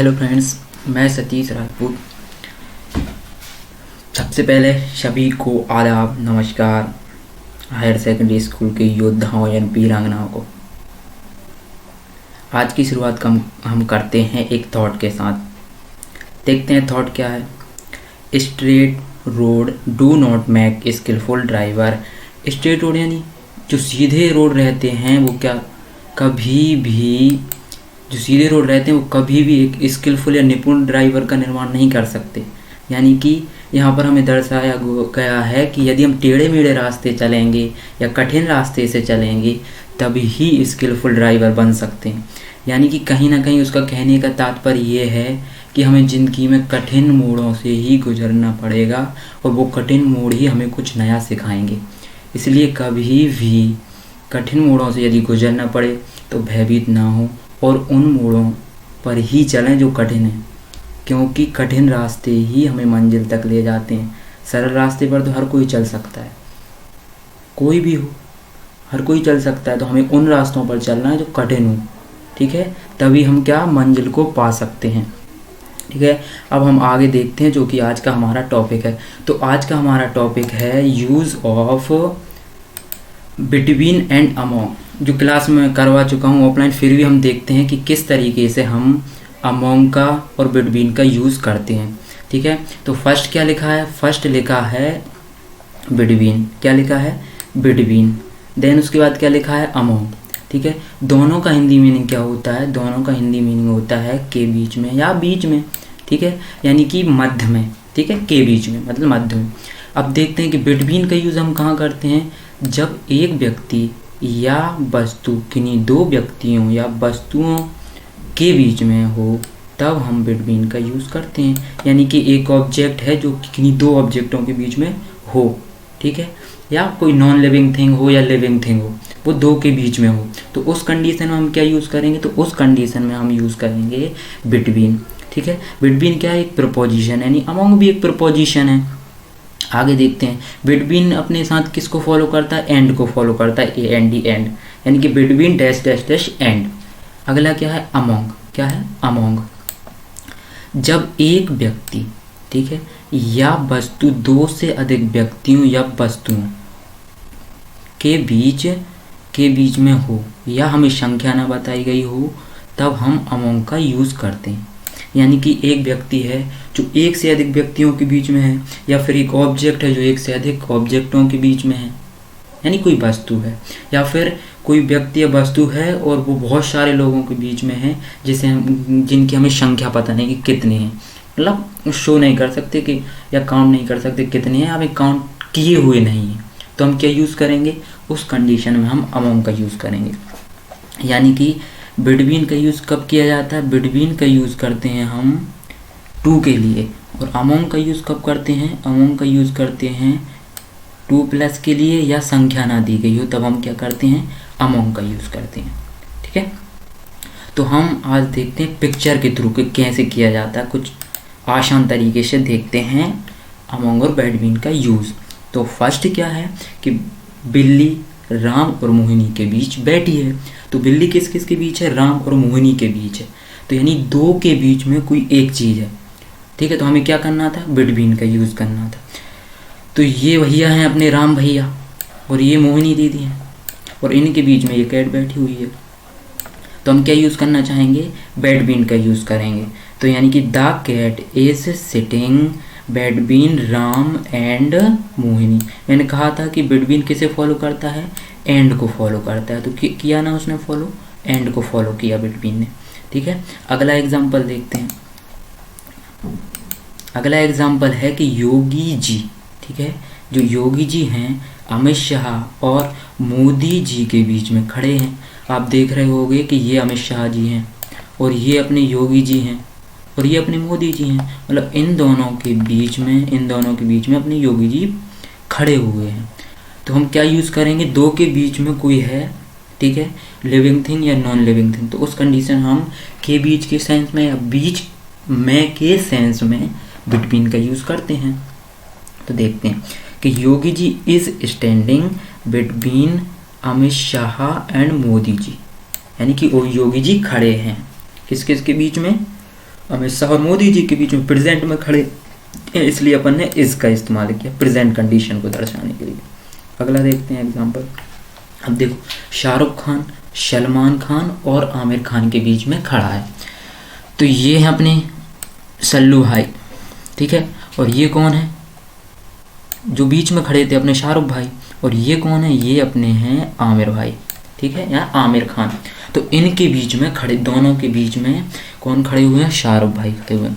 Hello friends, मैं सतीश राजपूत। सबसे पहले सभी को आदाब, नमस्कार। हायर सेकेंडरी स्कूल के योद्धाओं या वीरांगनाओं को आज की शुरुआत हम करते हैं एक थॉट के साथ। देखते हैं थॉट क्या है। Straight road do not make skilful driver. Straight road यानी जो सीधे रोड रहते हैं वो कभी भी एक स्किलफुल या निपुण ड्राइवर का निर्माण नहीं कर सकते। यानी कि यहाँ पर हमें दर्शाया गया है कि यदि हम टेढ़े मेढ़े रास्ते चलेंगे या कठिन रास्ते से चलेंगे तभी ही स्किलफुल ड्राइवर बन सकते हैं। यानी कि कहीं ना कहीं उसका कहने का तात्पर्य ये है कि हमें ज़िंदगी में कठिन मोड़ों से ही गुजरना पड़ेगा और वो कठिन मोड़ ही हमें कुछ नया सिखाएंगे। इसलिए कभी भी कठिन मोड़ों से यदि गुजरना पड़े तो भयभीत ना हो और उन मोड़ों पर ही चलें जो कठिन हैं, क्योंकि कठिन रास्ते ही हमें मंजिल तक ले जाते हैं। सरल रास्ते पर तो हर कोई चल सकता है, कोई भी हो, हर कोई चल सकता है। तो हमें उन रास्तों पर चलना है जो कठिन हो, ठीक है, तभी हम मंजिल को पा सकते हैं। ठीक है, अब हम आगे देखते हैं जो कि आज का हमारा टॉपिक है। तो आज का हमारा टॉपिक है use of between and among, जो क्लास में करवा चुका हूँ ऑफलाइन। फिर भी हम देखते हैं कि किस तरीके से हम अमोंग का और बिटवीन का यूज़ करते हैं। ठीक है, तो फर्स्ट क्या लिखा है? फर्स्ट लिखा है बिटवीन। क्या लिखा है? बिटवीन। देन उसके बाद क्या लिखा है? अमोंग। ठीक है, दोनों का हिंदी मीनिंग क्या होता है? दोनों का हिंदी मीनिंग होता है के बीच में या बीच में। ठीक है, यानी कि मध्य में। ठीक है, के बीच में मतलब मध्य में। अब देखते हैं कि बिटवीन का यूज़ हम कहाँ करते हैं। जब एक व्यक्ति या वस्तु किन्हीं दो व्यक्तियों या वस्तुओं के बीच में हो तब हम बिटवीन का यूज़ करते हैं। यानी कि एक ऑब्जेक्ट है जो किन्हीं दो ऑब्जेक्टों के बीच में हो, ठीक है, या कोई नॉन लिविंग थिंग हो या लिविंग थिंग हो, वो दो के बीच में हो, तो उस कंडीशन में हम क्या यूज़ करेंगे? तो उस कंडीशन में हम यूज़ करेंगे बिटवीन। ठीक है, बिटवीन क्या है? एक प्रपोजिशन, यानी अमोंग भी एक प्रपोजिशन है। आगे देखते हैं, बिटवीन अपने साथ किसको फॉलो करता है? एंड को फॉलो करता है, एंड, यानी कि between dash dash dash and. अगला क्या है? अमोंग। क्या है? अमोंग। जब एक व्यक्ति, ठीक है, या वस्तु दो से अधिक व्यक्तियों या वस्तुओं के बीच में हो या हमें संख्या न बताई गई हो तब हम अमोंग का यूज़ करते हैं। यानी कि एक व्यक्ति है जो एक से अधिक व्यक्तियों के बीच में है, या फिर एक ऑब्जेक्ट है जो एक से अधिक ऑब्जेक्टों के बीच में है, यानी कोई वस्तु है, या फिर कोई व्यक्ति या वस्तु है और वो बहुत सारे लोगों के बीच में है जिनकी हमें संख्या पता नहीं कि कितने हैं, मतलब शो नहीं कर सकते कि या काउंट नहीं कर सकते कितने हैं, हमें काउंट किए हुए नहीं हैं, तो हम क्या यूज़ करेंगे? उस कंडीशन में हम अमोंग का यूज़ करेंगे। यानी कि बिटवीन का यूज़ कब किया जाता है? बिटवीन का यूज़ करते हैं हम टू के लिए, और अमोंग का यूज़ कब करते हैं? अमोंग का यूज़ करते हैं टू प्लस के लिए या संख्या ना दी गई हो तब हम क्या करते हैं? अमोंग का यूज़ करते हैं। ठीक है, तो हम आज देखते हैं पिक्चर के थ्रू कि कैसे किया जाता है, कुछ आसान तरीके से देखते हैं अमोंग और बिटवीन का यूज़। तो फर्स्ट क्या है कि बिल्ली राम और मोहिनी के बीच बैठी है। तो बिल्ली किस किस के बीच है? राम और मोहिनी के बीच है, तो यानी दो के बीच में कोई एक चीज़ है। ठीक है, तो हमें क्या करना था? बिटवीन का यूज़ करना था। तो ये भैया हैं अपने राम भैया और ये मोहिनी दीदी हैं और इनके बीच में ये कैट बैठी हुई है, तो हम क्या यूज़ करना चाहेंगे? बिटवीन का यूज़ करेंगे। तो यानी कि the cat is sitting between Ram and Mohini. मैंने कहा था कि बिटवीन किसे फॉलो करता है? एंड को फॉलो करता है, तो किया ना उसने फॉलो, एंड को फॉलो किया बिटवीन ने। ठीक है, अगला एग्जाम्पल देखते हैं। अगला एग्जाम्पल है कि योगी जी, ठीक है, जो योगी जी हैं अमित शाह और मोदी जी के बीच में खड़े हैं। आप देख रहे होंगे कि ये अमित शाह जी हैं और ये अपने योगी जी हैं और ये अपने मोदी जी हैं, मतलब इन दोनों के बीच में अपने योगी जी खड़े हुए हैं। तो हम क्या यूज़ करेंगे? दो के बीच में कोई है, ठीक है, लिविंग थिंग या नॉन लिविंग थिंग, तो उस कंडीशन हम के बीच के सेंस में या बीच में के सेंस में बिटवीन का यूज़ करते हैं। तो देखते हैं कि Yogi ji is standing between Amit Shah and Modi ji, यानी कि वो योगी जी खड़े हैं किस किस के बीच में? अमित शाह और मोदी जी के बीच में प्रेजेंट में खड़े हैं, इसलिए अपन ने इज का इस्तेमाल किया प्रेजेंट कंडीशन को दर्शाने के लिए। अगला देखते हैं एग्जाम्पल। अब देखो, शाहरुख खान सलमान खान और आमिर खान के बीच में खड़ा है। तो ये है अपने सल्लू भाई, ठीक है, और ये कौन है जो बीच में खड़े थे, अपने शाहरुख भाई, और ये कौन है, ये अपने हैं आमिर भाई, ठीक है, या आमिर खान। तो इनके बीच में खड़े, दोनों के बीच में कौन खड़े हुए हैं, शाहरुख भाई खड़े हुए हैं।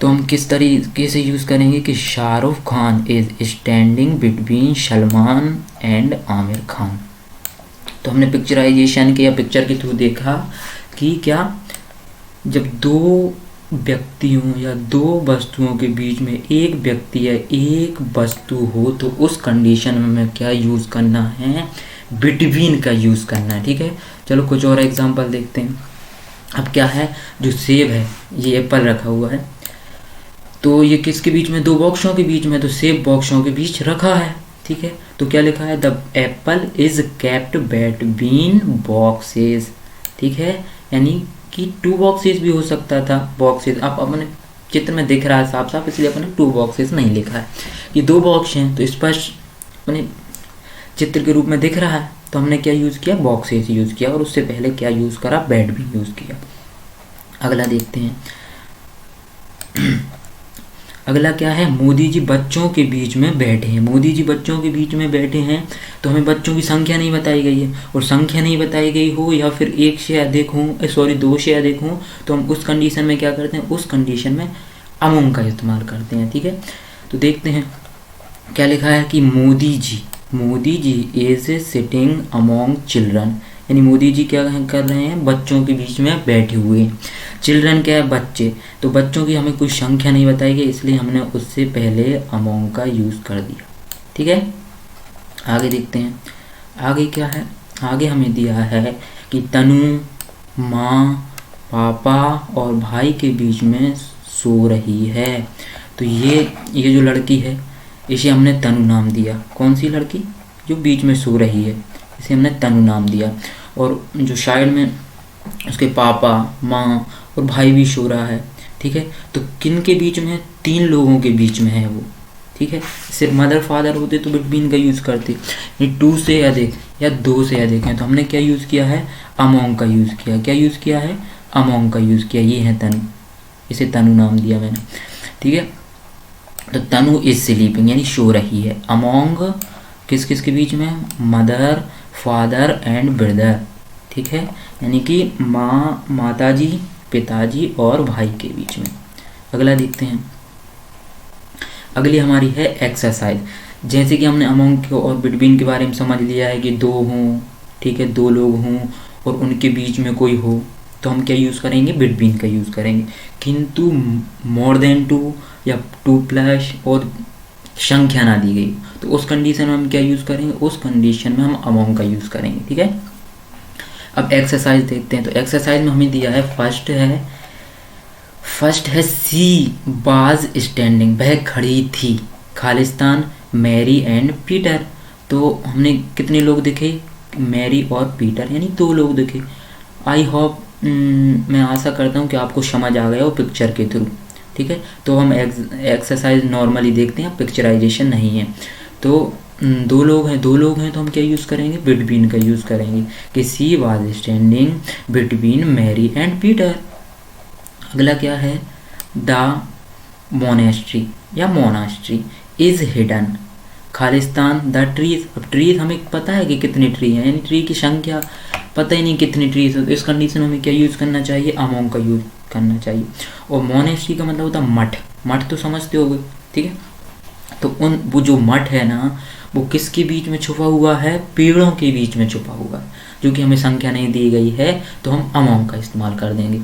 तो हम किस तरीके से यूज़ करेंगे कि Shahrukh Khan is standing between Salman and Aamir Khan. तो हमने पिक्चराइजेशन के या पिक्चर के थ्रू देखा कि क्या, जब दो व्यक्तियों या दो वस्तुओं के बीच में एक व्यक्ति या एक वस्तु हो तो उस कंडीशन में हमें क्या यूज़ करना है, बिटवीन का यूज़ करना है, ठीक है। चलो कुछ और एग्जांपल देखते हैं। अब क्या है, जो सेब है, ये एप्पल रखा हुआ है, तो ये किसके बीच में, दो बॉक्सों के बीच में, तो सेब बॉक्सों के बीच रखा है, ठीक है। तो क्या लिखा है, the Apple is kept between boxes, ठीक है, यानी कि 2 बॉक्सेस भी हो सकता था, बॉक्सेस अब अपने चित्र में दिख रहा है साफ साफ, इसलिए अपने 2 बॉक्सेस नहीं लिखा है, ये 2 बॉक्स हैं तो स्पष्ट अपने चित्र के रूप में दिख रहा है, तो हमने क्या यूज़ किया, बॉक्सेस यूज़ किया, और उससे पहले क्या यूज़ करा, बेड भी यूज़ किया। अगला देखते हैं। अगला क्या है, मोदी जी बच्चों के बीच में बैठे हैं। मोदी जी बच्चों के बीच में बैठे हैं, तो हमें बच्चों की संख्या नहीं बताई गई है, और संख्या नहीं बताई गई हो या फिर 1 से अधिक हो, 2 से अधिक हो, तो हम उस कंडीशन में क्या करते हैं, उस कंडीशन में अमोंग का इस्तेमाल करते हैं, ठीक है। तो देखते हैं क्या लिखा है कि Modi ji is sitting among children, यानी मोदी जी क्या कर रहे हैं, बच्चों के बीच में बैठे हुए हैं। चिल्ड्रन क्या है, बच्चे, तो बच्चों की हमें कोई संख्या नहीं बताई गई, इसलिए हमने उससे पहले अमोंग का यूज़ कर दिया, ठीक है। आगे देखते हैं, आगे क्या है, आगे हमें दिया है कि तनु माँ पापा और भाई के बीच में सो रही है। तो ये जो लड़की है, इसे हमने तनु नाम दिया। कौन सी लड़की, जो बीच में सो रही है, इसे हमने तनु नाम दिया। और जो साइड में उसके पापा माँ और भाई भी सो रहा है, ठीक है। तो किन के बीच में, 3 लोगों के बीच में है वो, ठीक है। सिर्फ मदर फादर होते तो बिटवीन का यूज़ करते, ये 2 से अधिक या 2 से अधिक हैं, तो हमने क्या यूज़ किया है, अमोंग का यूज़ किया। क्या यूज़ किया है, अमोंग का यूज़ किया। ये है तनु, इसे तनु नाम दिया मैंने, ठीक है। तो तनु इज स्लीपिंग, यानी सो रही है। अमोंग किस किस के बीच में, मदर फादर एंड ब्रदर, ठीक है, यानी कि माँ, माताजी, पिताजी और भाई के बीच में। अगला देखते हैं। अगली हमारी है एक्सरसाइज। जैसे कि हमने अमोंग और बिटवीन के बारे में समझ लिया है कि 2 हों, ठीक है, 2 लोग हों और उनके बीच में कोई हो, तो हम क्या यूज़ करेंगे, बिटवीन का यूज़ करेंगे। किंतु मोर देन 2 या 2+ और संख्या ना दी गई, तो उस कंडीशन में हम क्या यूज़ करेंगे, उस कंडीशन में हम अमोंग का यूज़ करेंगे, ठीक है। अब एक्सरसाइज देखते हैं। तो एक्सरसाइज में हमें दिया है, फर्स्ट है सी वाज स्टैंडिंग, वह खड़ी थी, खालिस्तान मैरी एंड पीटर। तो हमने कितने लोग दिखे, मैरी और पीटर, यानी 2 लोग दिखे। आई होप, मैं आशा करता हूँ कि आपको समझ आ गया हो पिक्चर के थ्रू, ठीक है। तो हम एक्सरसाइज नॉर्मली देखते हैं, पिक्चराइजेशन नहीं है। तो 2 लोग हैं तो हम क्या यूज़ करेंगे, बिटवीन का यूज़ करेंगे कि she was standing between Mary and Peter. अगला क्या है, द मोनेस्ट्री या मोनास्ट्री इज हिडन, खालिस्तान द ट्रीज। अब ट्रीज हमें पता है कि कितने ट्री हैं, यानी ट्री की संख्या पता ही नहीं कितनी ट्रीज है, तो इस कंडीशन में हमें क्या यूज़ करना चाहिए, अमोंग का यूज़ करना चाहिए। और मोनेस्ट्री का मतलब होता है मठ, मठ तो समझते होगे, ठीक है। तो वो जो मठ है ना, वो किसके बीच में छुपा हुआ है, पेड़ों के बीच में छुपा हुआ है, जो कि हमें संख्या नहीं दी गई है, तो हम अमोंग का इस्तेमाल कर देंगे।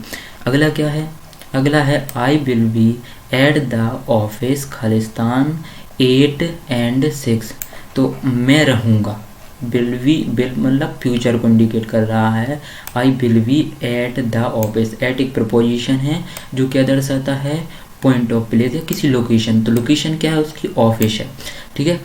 अगला क्या है, अगला है I will be at the office Khalistan 8 and 6। तो मैं रहूँगा, विल मतलब फ्यूचर को इंडिकेट कर रहा है। I will be at the office, at एक प्रपोजिशन है जो क्या दर्शाता है, पॉइंट ऑफ प्लेस या किसी लोकेशन। तो लोकेशन क्या है, उसकी ऑफिस है, ठीक है।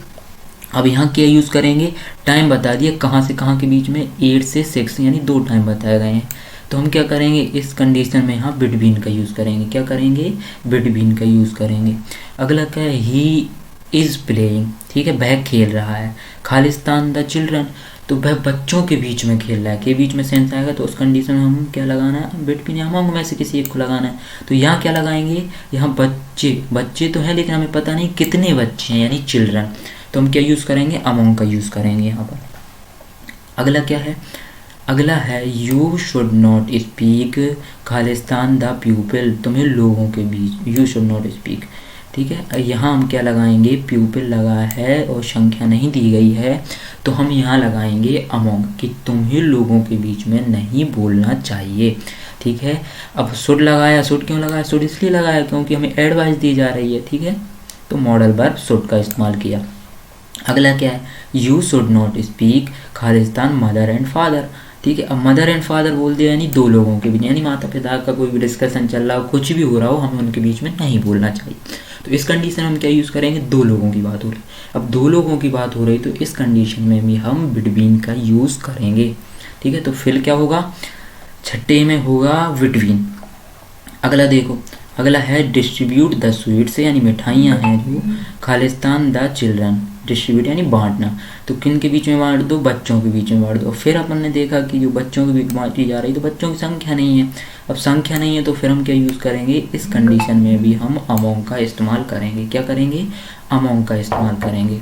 अब यहाँ क्या यूज़ करेंगे, टाइम बता दिए कहाँ से कहाँ के बीच में, 8 से 6, यानी 2 टाइम बताए गए हैं। तो हम क्या करेंगे, इस कंडीशन में यहाँ बिटवीन का यूज़ करेंगे। क्या करेंगे, बिटवीन का यूज़ करेंगे। अगला क्या है, ही इज़ प्लेइंग, ठीक है, वह खेल रहा है। खालिस्तान द चिल्ड्रन, तो वह बच्चों के बीच में खेल रहा है, के बीच में सेंस आएगा तो उस कंडीशन में हम क्या लगाना है, बिटवीन या अमंग में से किसी एक को लगाना है। तो यहाँ क्या लगाएंगे, यहाँ बच्चे तो हैं लेकिन हमें पता नहीं कितने बच्चे हैं, यानी चिल्ड्रन, तो हम क्या यूज़ करेंगे, अमंग का यूज़ करेंगे यहाँ पर। अगला क्या है, अगला है you should not speak Khalistan the प्यूपिल, तुम्हें लोगों के बीच, यू शुड नॉट स्पीक, ठीक है। यहाँ हम क्या लगाएंगे, प्यूपिल लगा है और संख्या नहीं दी गई है, तो हम यहाँ लगाएंगे अमोंग, कि तुम्हें लोगों के बीच में नहीं बोलना चाहिए, ठीक है। अब शुड लगाया, शुड क्यों लगाया, शुड इसलिए लगाया क्योंकि हमें एडवाइस दी जा रही है, ठीक है, तो मॉडल वर्ब शुड का इस्तेमाल किया। अगला क्या है, you should not speak Khalistan mother and father, ठीक है। अब मदर एंड फादर बोल दिया, यानी दो लोगों के बीच, यानी माता पिता का कोई भी डिस्कशन चल रहा हो, कुछ भी हो रहा हो, हमें उनके बीच में नहीं बोलना चाहिए। तो इस कंडीशन में हम क्या यूज़ करेंगे, दो लोगों की बात हो रही। अब दो लोगों की बात हो रही तो इस कंडीशन में भी हम बिटवीन का यूज़ करेंगे, ठीक है। तो फिर क्या होगा, छठे में होगा बिटवीन। अगला देखो, अगला है डिस्ट्रीब्यूट द स्वीट्स, यानी मिठाइयाँ हैं जो, खालिस्तान द चिल्ड्रन, डिस्ट्रीब्यूट यानी बांटना, तो किन के बीच में बांट दो, बच्चों के बीच में बांट दो। फिर अपन ने देखा कि जो बच्चों के बीच बांटी जा रही तो बच्चों की संख्या नहीं है। अब संख्या नहीं है तो फिर हम क्या यूज़ करेंगे, इस कंडीशन में भी हम अमोंग का इस्तेमाल करेंगे। क्या करेंगे, अमोंग का इस्तेमाल करेंगे।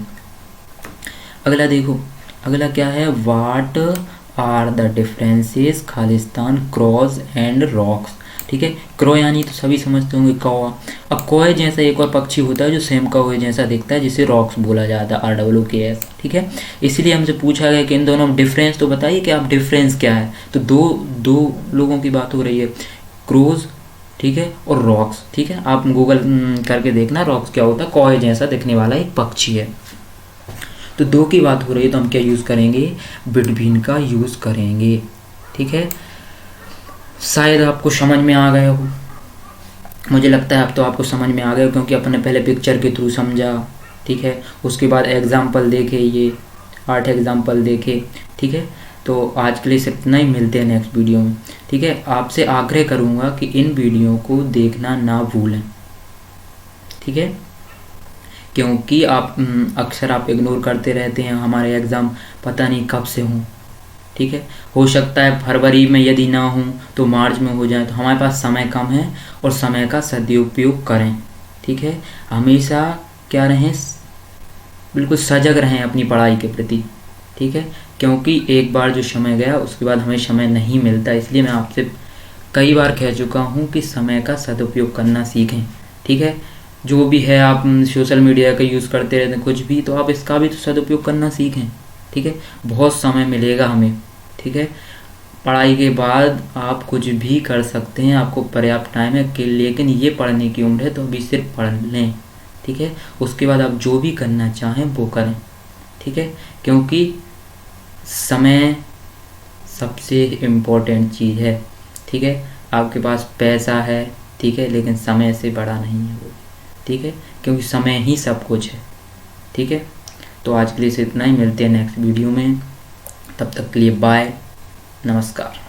अगला देखो, अगला क्या है, वाट आर द डिफरेंसेस खालिस्तान क्रॉस एंड रॉक्स, ठीक है। क्रो यानी तो सभी समझते होंगे कौवा। अब कौए जैसा एक और पक्षी होता है जो सेम कौए जैसा दिखता है, जिसे रॉक्स बोला जाता है, ROOKS, ठीक है। इसलिए हमसे पूछा गया कि इन दोनों में डिफरेंस तो बताइए कि आप डिफरेंस क्या है। तो दो लोगों की बात हो रही है, क्रोज, ठीक है, और रॉक्स, ठीक है। आप गूगल करके देखना रॉक्स क्या होता है, कौए जैसा दिखने वाला एक पक्षी है। तो दो की बात हो रही है तो हम क्या यूज़ करेंगे, बिटवीन का यूज़ करेंगे, ठीक है। शायद आपको समझ में आ गए हो, मुझे लगता है अब तो आपको समझ में आ गए, क्योंकि अपन ने पहले पिक्चर के थ्रू समझा, ठीक है, उसके बाद एग्जाम्पल देखे, ये 8 एग्जाम्पल देखे, ठीक है। तो आज के लिए सिर्फ इतना ही, मिलते हैं नेक्स्ट वीडियो में, ठीक है। आपसे आग्रह करूँगा कि इन वीडियो को देखना ना भूलें, ठीक है, क्योंकि आप अक्सर आप इग्नोर करते रहते हैं, हमारे एग्ज़ाम पता नहीं कब से हों, ठीक है। हो सकता है फरवरी में यदि ना हो तो मार्च में हो जाए, तो हमारे पास समय कम है और समय का सदुपयोग करें, ठीक है। हमेशा क्या रहें, बिल्कुल सजग रहें अपनी पढ़ाई के प्रति, ठीक है, क्योंकि एक बार जो समय गया उसके बाद हमें समय नहीं मिलता। इसलिए मैं आपसे कई बार कह चुका हूँ कि समय का सदुपयोग करना सीखें, ठीक है। जो भी है, आप सोशल मीडिया का यूज़ करते रहते हैं कुछ भी, तो आप इसका भी तो सदुपयोग करना सीखें, ठीक है। बहुत समय मिलेगा हमें, ठीक है। पढ़ाई के बाद आप कुछ भी कर सकते हैं, आपको पर्याप्त टाइम है कि, लेकिन ये पढ़ने की उम्र है तो अभी सिर्फ पढ़ लें, ठीक है। उसके बाद आप जो भी करना चाहें वो करें, ठीक है, क्योंकि समय सबसे इम्पोर्टेंट चीज़ है, ठीक है। आपके पास पैसा है, ठीक है, लेकिन समय से बड़ा नहीं है वो, ठीक है, क्योंकि समय ही सब कुछ है, ठीक है। तो आज के लिए सिर्फ इतना ही, मिलते हैं नेक्स्ट वीडियो में, तब तक के लिए बाय, नमस्कार।